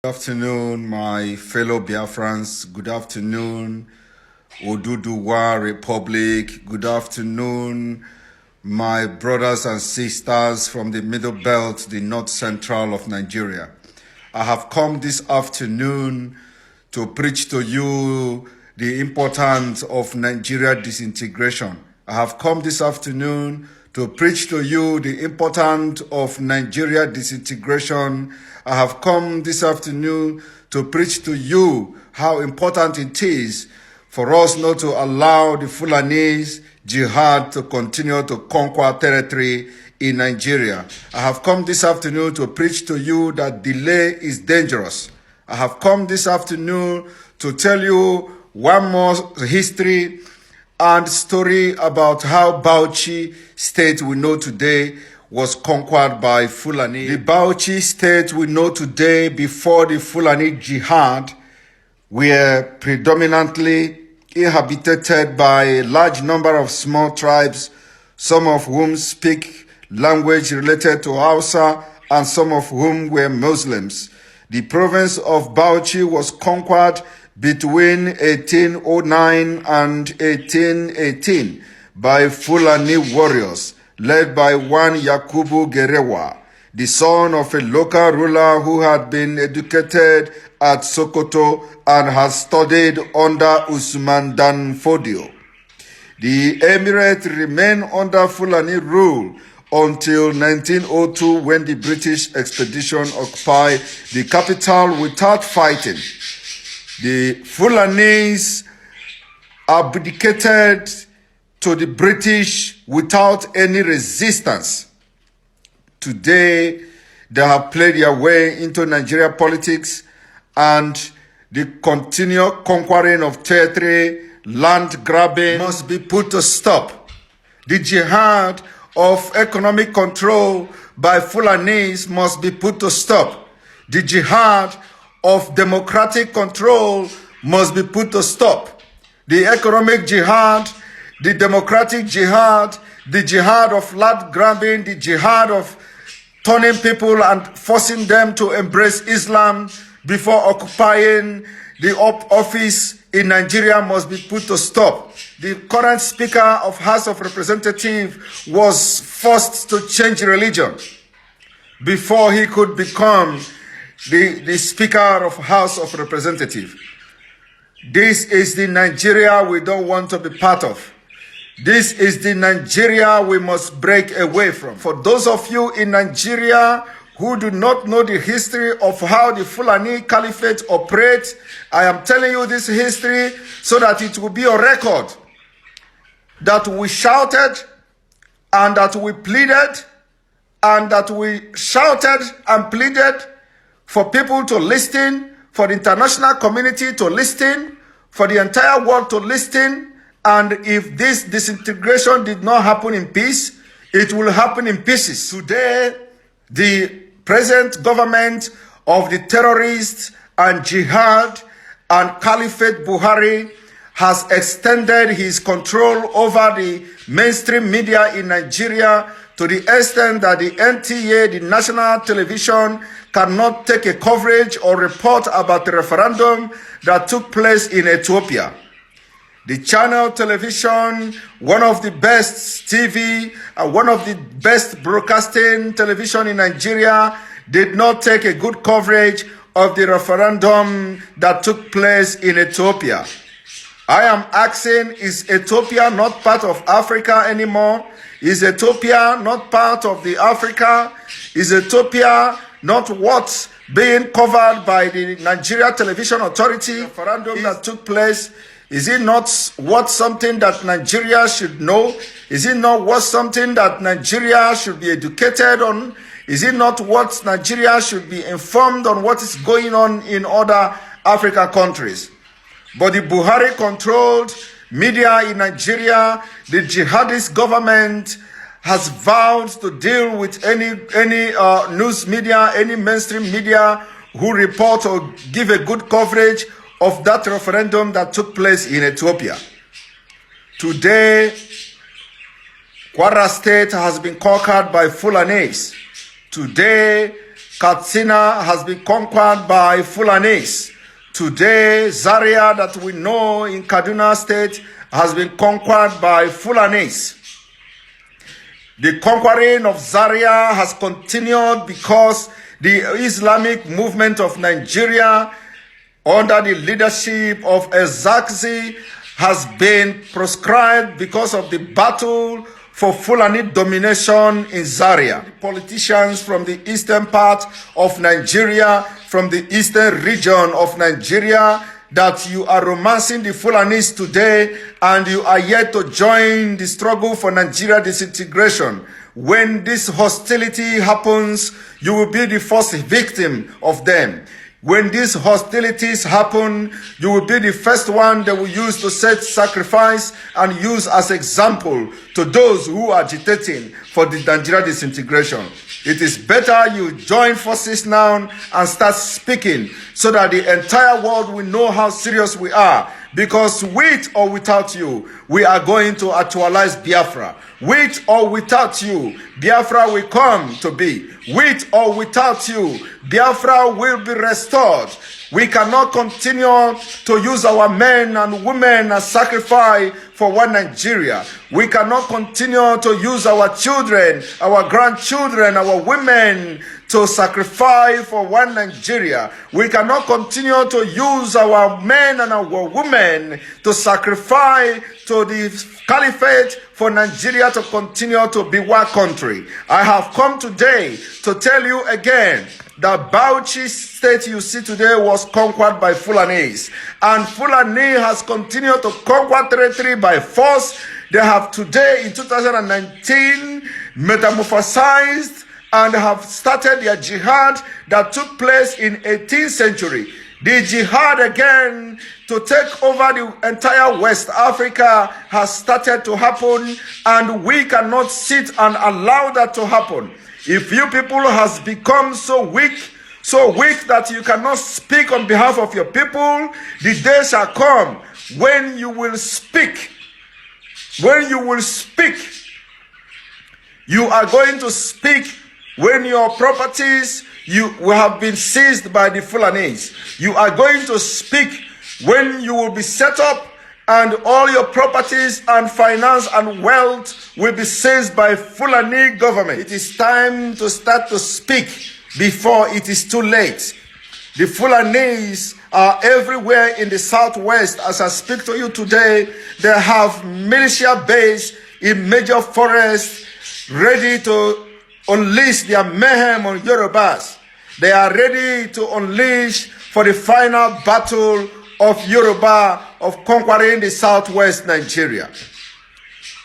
Good afternoon, my fellow Biafrans. Good afternoon, Oduduwa Republic. Good afternoon, my brothers and sisters from the Middle Belt, the North Central of Nigeria. I have come this afternoon to preach to you the importance of Nigeria disintegration. I have come this afternoon to preach to you the importance of Nigeria disintegration. I have come this afternoon to preach to you how important it is for us not to allow the Fulanese jihad to continue to conquer territory in Nigeria. I have come this afternoon to preach to you that delay is dangerous. I have come this afternoon to tell you one more history and story about how Bauchi state we know today was conquered by Fulani. The Bauchi state we know today before the Fulani jihad were predominantly inhabited by a large number of small tribes, some of whom speak language related to Hausa and some of whom were Muslims. The province of Bauchi was conquered between 1809 and 1818 by Fulani warriors led by one Yakubu Gerewa, the son of a local ruler who had been educated at Sokoto and had studied under Usman Dan Fodio. The emirate remained under Fulani rule until 1902 when the British expedition occupied the capital without fighting. The Fulanese abdicated to the British without any resistance. Today, they have played their way into Nigeria politics, and the continued conquering of territory, land grabbing must be put to stop. The jihad of economic control by Fulanese must be put to stop. The jihad of democratic control must be put to stop. The economic jihad, the democratic jihad, the jihad of land grabbing, the jihad of turning people and forcing them to embrace Islam before occupying the office in Nigeria must be put to stop. The current Speaker of House of Representatives was forced to change religion before he could become the Speaker of House of Representatives. This is the Nigeria we don't want to be part of. This is the Nigeria we must break away from. For those of you in Nigeria who do not know the history of how the Fulani Caliphate operates, I am telling you this history so that it will be a record that we shouted and that we pleaded and that we shouted and pleaded for people to listen, for the international community to listen, for the entire world to listen. And if this disintegration did not happen in peace, it will happen in pieces. Today, the present government of the terrorists and jihad and Caliphate Buhari has extended his control over the mainstream media in Nigeria to the extent that the NTA, the national television, cannot take a coverage or report about the referendum that took place in Ethiopia. The channel television, one of the best TV, one of the best broadcasting television in Nigeria, did not take a good coverage of the referendum that took place in Ethiopia. I am asking, is Ethiopia not part of Africa anymore? Is Ethiopia not part of the Africa? Is Ethiopia not what's being covered by the Nigeria Television Authority? The referendum that took place, is it not what something that Nigeria should know? Is it not what something that Nigeria should be educated on? Is it not what Nigeria should be informed on what is going on in other African countries? But the Buhari-controlled media in Nigeria, the jihadist government has vowed to deal with any news media, any mainstream media who report or give a good coverage of that referendum that took place in Ethiopia. Today, Kwara State has been conquered by Fulanese. Today, Katsina has been conquered by Fulanis. Today, Zaria that we know in Kaduna State has been conquered by Fulanis. The conquering of Zaria has continued because the Islamic movement of Nigeria under the leadership of Ezaxi has been proscribed because of the battle for Fulani domination in Zaria. The politicians from the eastern part of Nigeria, from the eastern region of Nigeria, that you are romancing the Fulanis today and you are yet to join the struggle for Nigeria disintegration. When this hostility happens, you will be the first victim of them. When these hostilities happen, you will be the first one they will use to set sacrifice and use as example to those who are agitating for the Nigeria disintegration. It is better you join forces now and start speaking so that the entire world will know how serious we are. Because with or without you, we are going to actualize Biafra. With or without you, Biafra will come to be. With or without you, Biafra will be restored. We cannot continue to use our men and women as sacrifice for one Nigeria. We cannot continue to use our children, our grandchildren, our women to sacrifice for one Nigeria. We cannot continue to use our men and our women to sacrifice to the caliphate for Nigeria to continue to be one country. I have come today to tell you again that Bauchi state you see today was conquered by Fulanis. And Fulani has continued to conquer territory by force. They have today in 2019 metamorphosized and have started their jihad that took place in 18th century. The jihad again to take over the entire West Africa has started to happen, and we cannot sit and allow that to happen. If you people has become so weak that you cannot speak on behalf of your people, the day shall come when you will speak. When you will speak, you are going to speak when your properties will have been seized by the Fulanis. You are going to speak when you will be set up and all your properties and finance and wealth will be seized by Fulani government. It is time to start to speak before it is too late. The Fulanis are everywhere in the southwest. As I speak to you today, they have militia base in major forests ready to unleash their mayhem on Yorubas. They are ready to unleash for the final battle of Yoruba, of conquering the southwest Nigeria.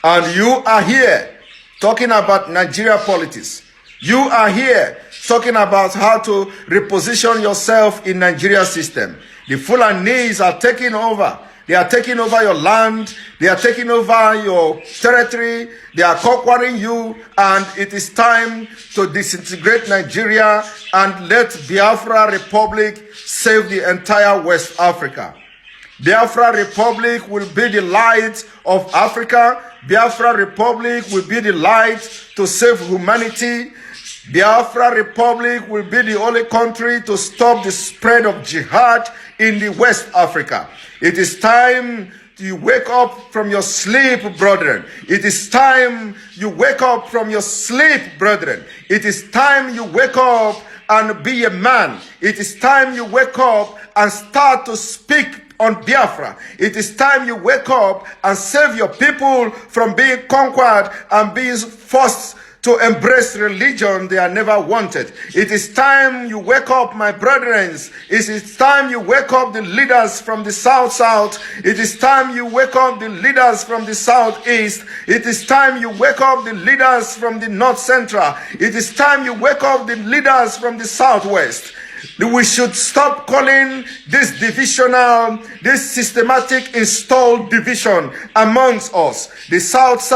And you are here talking about Nigeria politics. You are here talking about how to reposition yourself in Nigeria system. The Fulanis are taking over. They are taking over your land. They are taking over your territory. They are conquering you. And it is time to disintegrate Nigeria and let Biafra Republic save the entire West Africa. Biafra Republic will be the light of Africa. Biafra Republic will be the light to save humanity. Biafra Republic will be the only country to stop the spread of jihad in the West Africa. It is time you wake up from your sleep, brethren. It is time you wake up from your sleep, brethren. It is time you wake up and be a man. It is time you wake up and start to speak on Biafra. It is time you wake up and save your people from being conquered and being forced to embrace religion they are never wanted. It is time you wake up, my brethren. It is time you wake up the leaders from the south. It is time you wake up the leaders from the southeast. It is time you wake up the leaders from the north central. It is time you wake up the leaders from the southwest. We should stop calling this divisional, this systematic installed division amongst us. The south,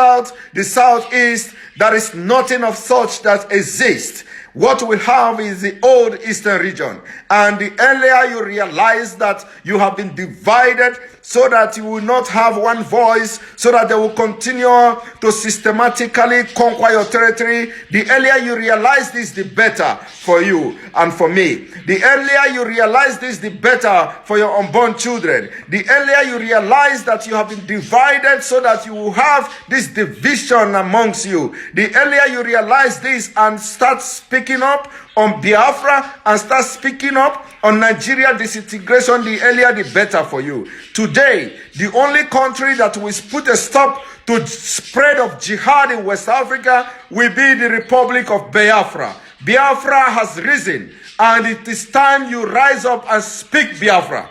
the southeast, there is nothing of such that exists. what we have is the old Eastern region. And the earlier you realize that you have been divided so that you will not have one voice, so that they will continue to systematically conquer your territory, the earlier you realize this, the better for you and for me. The earlier you realize this, the better for your unborn children. The earlier you realize that you have been divided so that you will have this division amongst you. The earlier you realize this and start speaking up on Biafra and start speaking up on Nigeria disintegration, the earlier the better for you. Today, the only country that will put a stop to spread of jihad in West Africa will be the Republic of Biafra. Biafra has risen, and it is time you rise up and speak Biafra.